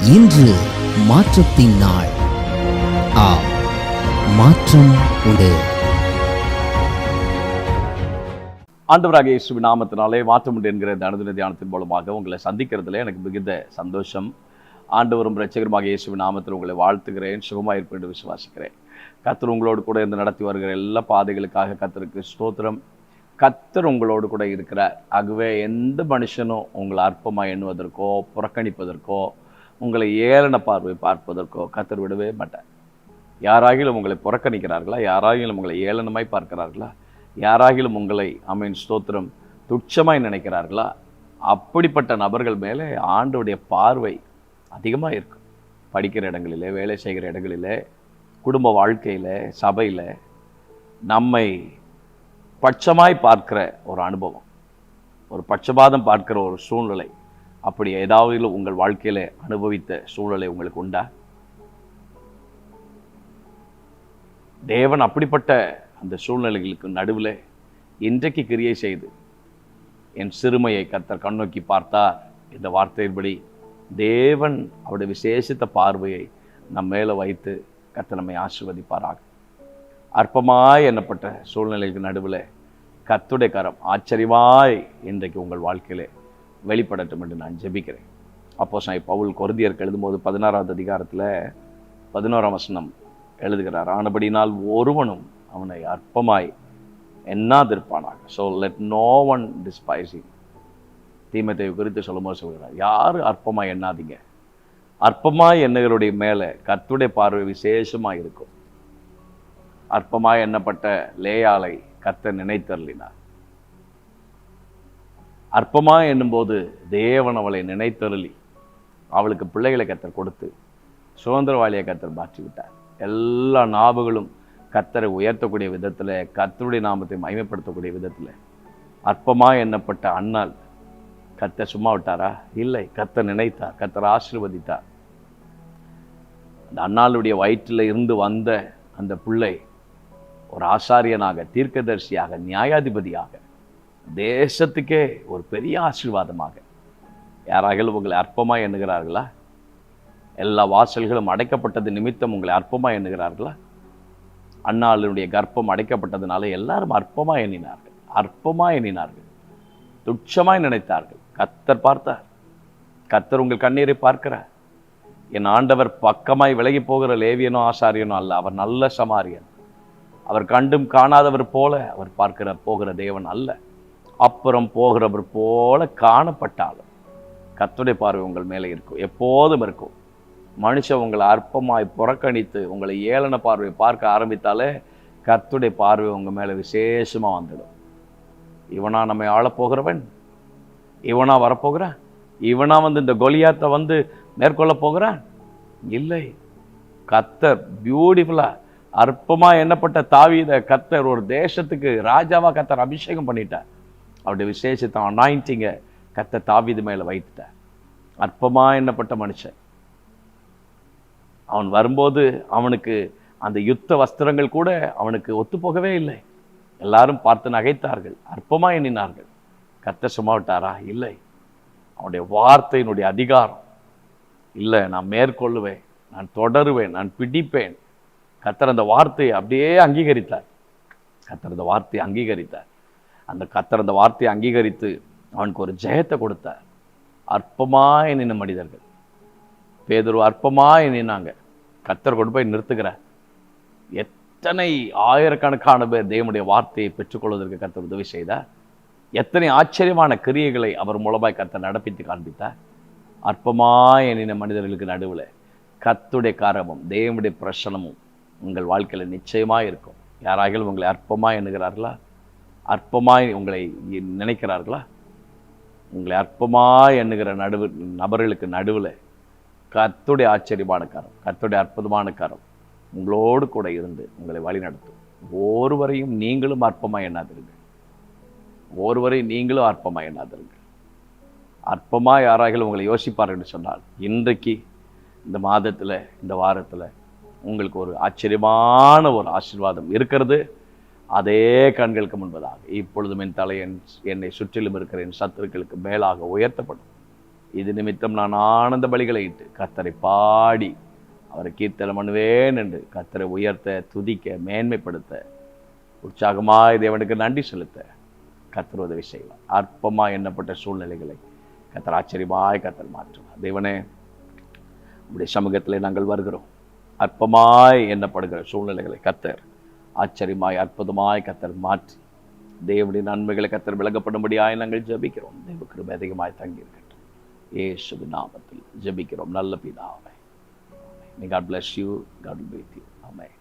இன்று மாற்றத்தின் நாள். மாற்றம் உண்டு. ஆண்டவராகிய இயேசுவின் நாமத்தினாலே மாற்றம் உண்டு என்கிற இந்த அனுதின தியானத்தின் மூலமாக உங்களை சந்திக்கிறதுல எனக்கு மிகுந்த சந்தோஷம். ஆண்டவரும் இரட்சகருமாகிய இயேசுவின் நாமத்தில் உங்களை வாழ்த்துகிறேன். சுகமாக இருப்பேன் என்று விசுவாசிக்கிறேன். கர்த்தர் உங்களோடு கூட இருந்து நடத்தி வருகிற எல்லா பாதைகளுக்காக கர்த்தருக்கு ஸ்தோத்திரம். கர்த்தர் உங்களோடு கூட இருக்கிறார். ஆகவே எந்த மனுஷனும் உங்களை அற்பமாக எண்ணுவதற்கோ புறக்கணிப்பதற்கோ உங்களை ஏளன பார்வை பார்ப்பதற்கோ கர்த்தர் விடவே மாட்டார். யாராகிலும் உங்களை புறக்கணிக்கிறார்களா? யாராகிலும் உங்களை ஏளனமாய் பார்க்கிறார்களா? யாராகிலும் உங்களை ஆமென் ஸ்தோத்திரம் துச்சமாய் நினைக்கிறார்களா? அப்படிப்பட்ட நபர்கள் மேலே ஆண்டவருடைய பார்வை அதிகமாக இருக்கும். படிக்கிற இடங்களிலே, வேலை செய்கிற இடங்களிலே, குடும்ப வாழ்க்கையில், சபையில் நம்மை பட்சமாய் பார்க்கிற ஒரு அனுபவம், ஒரு பட்சபாதம் பார்க்கிற ஒரு சூழ்நிலை, அப்படி ஏதாவது உங்கள் வாழ்க்கையில் அனுபவித்த சூழ்நிலை உங்களுக்கு உண்டா? தேவன் அப்படிப்பட்ட அந்த சூழ்நிலைகளுக்கு நடுவில் இன்றைக்கு கிரியை செய்து என் சிறுமையை கர்த்தர் கண்ணோக்கி பார்த்தார். இந்த வார்த்தையின்படி தேவன் அவருடைய விசேஷித்த பார்வையை நம் மேலே வைத்து கர்த்தர் நம்மை ஆசீர்வதிப்பாராக. அற்பமாய் எண்ணப்பட்ட சூழ்நிலைக்கு நடுவில் கர்த்தருடைய கரம் ஆச்சரியமாய் இன்றைக்கு உங்கள் வாழ்க்கையிலே வெளிப்படட்டும் என்று நான் ஜெபிக்கிறேன். அப்போஸ்தலனாகிய பவுல் கொரிந்தியருக்கு எழுதும்போது 16வது அதிகாரத்தில் 11ஆம் வசனம் எழுதுகிறார். ஆனபடினால் ஒருவனும் அவனை அற்பமாய் எண்ணாதிருப்பானாக. So let no one despise him. தீமோத்தேயு குறித்து சொல்லும்போது சொல்கிறார், யார் அற்பமாய் எண்ணாதீங்க. அற்பமாய் எண்ணங்களுடைய மேலே கர்த்தருடைய பார்வை விசேஷமாக இருக்கும். அற்பமாய் எண்ணப்பட்ட லேயாளை கர்த்தர் நினைத்தருளினார். அற்பமாய் எண்ணும்போது தேவன் அவளை நினைத்தருளி அவளுக்கு பிள்ளைகளை கர்த்தர் கொடுத்து சுதந்திரவாளியை கர்த்தர் மாற்றி விட்டார். எல்லா நாவுகளும் கர்த்தரை உயர்த்தக்கூடிய விதத்தில், கர்த்தருடைய நாமத்தை மகிமைப்படுத்தக்கூடிய விதத்தில் அற்பமாய் எண்ணப்பட்ட அன்னாள் கர்த்தர் சும்மா விட்டாரா? இல்லை, கர்த்தர் நினைத்தார், கர்த்தர் ஆசீர்வதித்தார். அந்த அன்னாளுடைய வயிற்றில் இருந்து வந்த அந்த பிள்ளை ஒரு ஆசாரியனாக, தீர்க்கதரிசியாக, நியாயாதிபதியாக, தேசத்துக்கே ஒரு பெரிய ஆசீர்வாதமாக. யாராகிலும் உங்களை அற்பமாக எண்ணுகிறார்களா? எல்லா வாசல்களும் அடைக்கப்பட்டது நிமித்தம் உங்களை அற்பமாக எண்ணுகிறார்களா? அன்னாளுடைய கர்ப்பம் அடைக்கப்பட்டதுனால எல்லாரும் அற்பமாக எண்ணினார்கள், அற்பமாக எண்ணினார்கள், துச்சமாய் நினைத்தார்கள். கர்த்தர் பார்த்தார். கர்த்தர் உங்கள் கண்ணீரை பார்க்கிறார். என் ஆண்டவர் பக்கமாய் விலகி போகிற லேவியனோ ஆசாரியனோ அல்ல, அவர் நல்ல சமாரியன். அவர் கண்டும் காணாதவர் போல அவர் போகிற தேவன் அல்ல. அப்புறம் போகிறவர் போல காணப்பட்டாலும் கர்த்தருடைய பார்வை உங்கள் மேலே இருக்கும், எப்போதும் இருக்கும். மனுஷன் உங்களை அற்பமாய் புறக்கணித்து உங்களை ஏளன பார்வை பார்க்க ஆரம்பித்தாலே கர்த்தருடைய பார்வை உங்கள் மேலே விசேஷமாக வந்துடும். இவனா நம்மை ஆளப்போகிறவன்? இவனா வரப்போகிறான்? இவனா இந்த கோலியாத்தை மேற்கொள்ள போகிறான்? இல்லை. கர்த்தர் பியூட்டிஃபுல்லா அற்பமா எண்ணப்பட்ட தாவீதை கர்த்தர் ஒரு தேசத்துக்கு ராஜாவா கர்த்தர் அபிஷேகம் பண்ணிட்டார். அவருடைய விசேஷத்தை அனாயிண்டிங்க கர்த்தர் தாவீது மேல வைத்துட்டார். அற்பமா எண்ணப்பட்ட மனுஷன் அவன் வரும்போது அவனுக்கு அந்த யுத்த வஸ்திரங்கள் கூட அவனுக்கு ஒத்து போகவே இல்லை. எல்லாரும் பார்த்து நகைத்தார்கள், அற்பமா எண்ணினார்கள். கர்த்தர் சும்மா விட்டாரா? இல்லை. அவனுடைய வார்த்தையினுடைய அதிகாரம், இல்லை நான் மேற்கொள்ளுவேன், நான் தொடருவேன், நான் பிடிப்பேன். கர்த்தர் அந்த வார்த்தையை அப்படியே அங்கீகரித்தார். கர்த்தர் அந்த வார்த்தையை அங்கீகரித்தார். கர்த்தர் அந்த வார்த்தையை அங்கீகரித்து அவனுக்கு ஒரு ஜெயத்தை கொடுத்தார். அற்பமாய் எண்ணின மனிதர்கள், பேதுரு அற்பமாய் எண்ணினாங்க, கர்த்தர் கொண்டு போய் நிறுத்துகிறார். எத்தனை ஆயிரக்கணக்கான பேர் தேவனுடைய வார்த்தையை பெற்றுக்கொள்வதற்கு கர்த்தர் உதவி செய்தார். எத்தனை ஆச்சரியமான கிரியைகளை அவர் மூலமாய் கர்த்தர் நடப்பித்து காண்பித்தார். அற்பமாய் எண்ணின மனிதர்களுக்கு நடுவில் கர்த்தருடைய காரமும் தேவனுடைய பிரசனமும் உங்கள் வாழ்க்கையில் நிச்சயமாக இருக்கும். யாராகிலும் உங்களை அற்பமாய் எண்ணுகிறார்களா? அற்பமாய் உங்களை நினைக்கிறார்களா? உங்களை அற்பமாய் எண்ணுகிற நபர்களுக்கு நடுவில் கர்த்தருடைய ஆச்சரியமான கரம், கர்த்தருடைய அற்புதமான கரம் உங்களோடு கூட இருந்து உங்களை வழிநடத்தும். ஒருவரையும் நீங்களும் அற்பமாய் எண்ணாதிருங்கள். ஒருவரையும் நீங்களும் அற்பமாய் எண்ணாதிருங்கள். அற்பமாக யாராகிலும் உங்களை யோசிப்பார்கள் என்று சொன்னால் இன்றைக்கு இந்த மாதத்தில், இந்த வாரத்தில் உங்களுக்கு ஒரு ஆச்சரியமான ஒரு ஆசீர்வாதம் இருக்கிறது. அதே கண்களுக்கு முன்பதாக இப்பொழுதும் என் தலை என்னை சுற்றிலும் இருக்கிற என் சத்துருக்களுக்கு மேலாக உயர்த்தப்படும். இது நிமித்தம் நான் ஆனந்த பலிகளை இட்டு கர்த்தரை பாடி அவரை கீர்த்தனம் பண்ணுவேன் என்று கர்த்தரை உயர்த்த, துதிக்க, மேன்மைப்படுத்த, உற்சாகமாய் தேவனுக்கு நன்றி செலுத்த கர்த்தர் உதவி செய்வார். அற்பமாய் எண்ணப்பட்ட சூழ்நிலைகளை கர்த்தர் ஆச்சரியமாய் கர்த்தர் மாற்றுவார். தேவனே, உங்களுடைய சமூகத்தில் நாங்கள் வருகிறோம். அற்பமாய் எண்ணப்படுகிற சூழ்நிலைகளை கர்த்தர் ஆச்சரியமாய் அற்புதமாய் கர்த்தர் மாற்றி தேவனுடைய நன்மைகளை கர்த்தர் விளங்கப்படும்படியாய் நாங்கள் ஜெபிக்கிறோம். தேவ கிருபை அதிகமாய் தங்கியிருக்கட்டும். இயேசுவின் நாமத்தில் ஜெபிக்கிறோம் நல்ல பிதாவே. May God bless you. God will be with you. Amen.